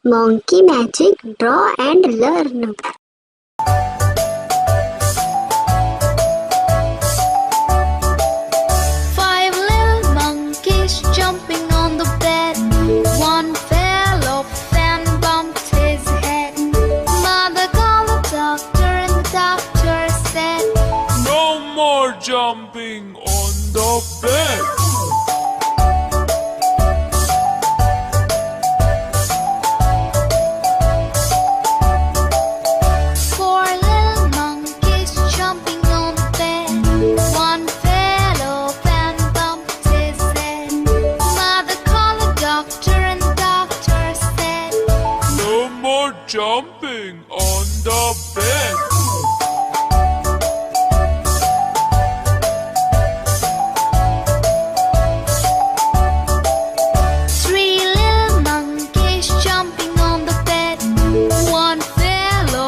Monkey magic, draw and learn. Five little monkeys jumping on the bed. One fell off and bumped his head. Mother called the doctor and the doctor said, "No more jumping on the bed." Four little monkeys jumping on the bed. One fell off and bumped his head. Mother called the doctor and the doctor said, "No more jumping on the bed."